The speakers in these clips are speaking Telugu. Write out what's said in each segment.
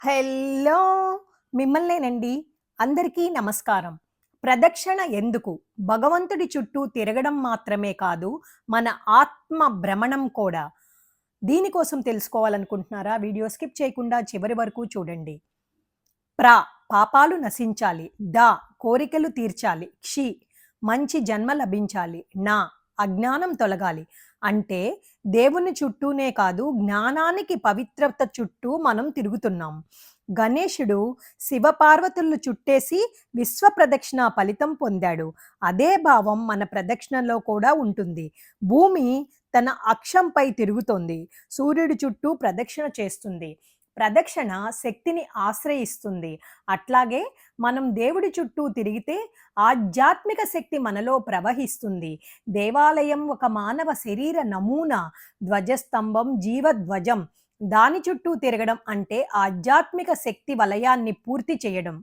హెల్లో! మిమ్మల్నేనండి. అందరికీ నమస్కారం. ప్రదక్షిణ ఎందుకు? భగవంతుడి చుట్టూ తిరగడం మాత్రమే కాదు, మన ఆత్మ భ్రమణం కూడా. దీనికోసం తెలుసుకోవాలనుకుంటున్నారా? వీడియో స్కిప్ చేయకుండా చివరి వరకు చూడండి. ప్ర పాపాలు నశించాలి. కోరికలు తీర్చాలి. మంచి జన్మ లభించాలి. అజ్ఞానం తొలగాలి. అంటే దేవుని చుట్టూనే కాదు, జ్ఞానానికి పవిత్రత చుట్టూ మనం తిరుగుతున్నాం. గణేశుడు శివపార్వతులను చుట్టేసి విశ్వ ప్రదక్షిణ ఫలితం పొందాడు. అదే భావం మన ప్రదక్షిణలో కూడా ఉంటుంది. భూమి తన అక్షంపై తిరుగుతోంది. సూర్యుడి చుట్టూ ప్రదక్షిణ చేస్తుంది. ప్రదక్షిణ శక్తిని ఆశ్రయిస్తుంది. అట్లాగే మనం దేవుడి చుట్టూ తిరిగితే ఆధ్యాత్మిక శక్తి మనలో ప్రవహిస్తుంది. దేవాలయం ఒక మానవ శరీర నమూనా, ధ్వజస్తంభం జీవధ్వజం. దాని చుట్టూ తిరగడం అంటే ఆధ్యాత్మిక శక్తి వలయాన్ని పూర్తి చేయడం.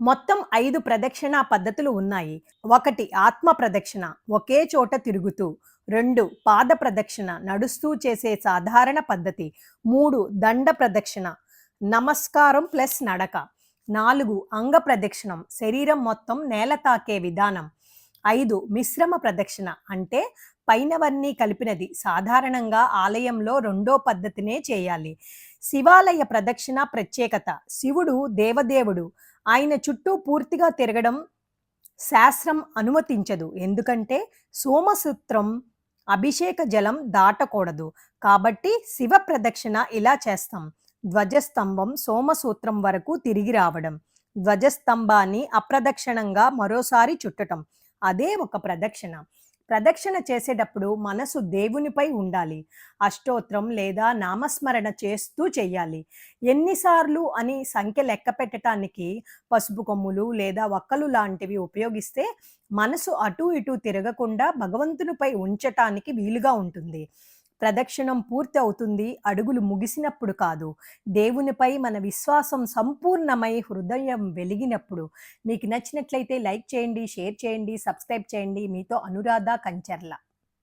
మొత్తం 5 ప్రదక్షిణ పద్ధతులు ఉన్నాయి. 1 ఆత్మ ప్రదక్షిణ, ఒకే చోట తిరుగుతూ. 2 పాద ప్రదక్షిణ, నడుస్తూ చేసే సాధారణ పద్ధతి. 3 దండ ప్రదక్షిణ, నమస్కారం ప్లస్ నడక. 4 అంగ ప్రదక్షిణం, శరీరం మొత్తం నేల తాకే విధానం. 5 మిశ్రమ ప్రదక్షిణ, అంటే పైనవన్నీ కలిపినది. సాధారణంగా ఆలయంలో రెండో పద్ధతినే చేయాలి. శివాలయ ప్రదక్షిణ ప్రత్యేకత. శివుడు దేవదేవుడు. ఆయన చుట్టూ పూర్తిగా తిరగడం శాస్త్రం అనుమతించదు. ఎందుకంటే సోమసూత్రం అభిషేక జలం దాటకూడదు. కాబట్టి శివ ప్రదక్షిణ ఇలా చేస్తాం. ధ్వజస్తంభం సోమసూత్రం వరకు తిరిగి రావడం, ధ్వజస్తంభాన్ని అప్రదక్షిణంగా మరోసారి చుట్టటం. అదే ఒక ప్రదక్షిణ. ప్రదక్షిణ చేసేటప్పుడు మనసు దేవునిపై ఉండాలి. అష్టోత్రం లేదా నామస్మరణ చేస్తూ చెయ్యాలి. ఎన్నిసార్లు అని సంఖ్య లెక్క పెట్టడానికి పసుపు కొమ్ములు లేదా వక్కలు లాంటివి ఉపయోగిస్తే మనసు అటూ ఇటూ తిరగకుండా భగవంతునిపై ఉంచటానికి వీలుగా ఉంటుంది. ప్రదక్షిణం పూర్తి అవుతుంది అడుగులు ముగిసినప్పుడు కాదు, దేవునిపై మన విశ్వాసం సంపూర్ణమై హృదయం వెలిగినప్పుడు. మీకు నచ్చినట్లయితే లైక్ చేయండి, షేర్ చేయండి, సబ్స్క్రైబ్ చేయండి. మీతో అనురాధ కంచర్ల.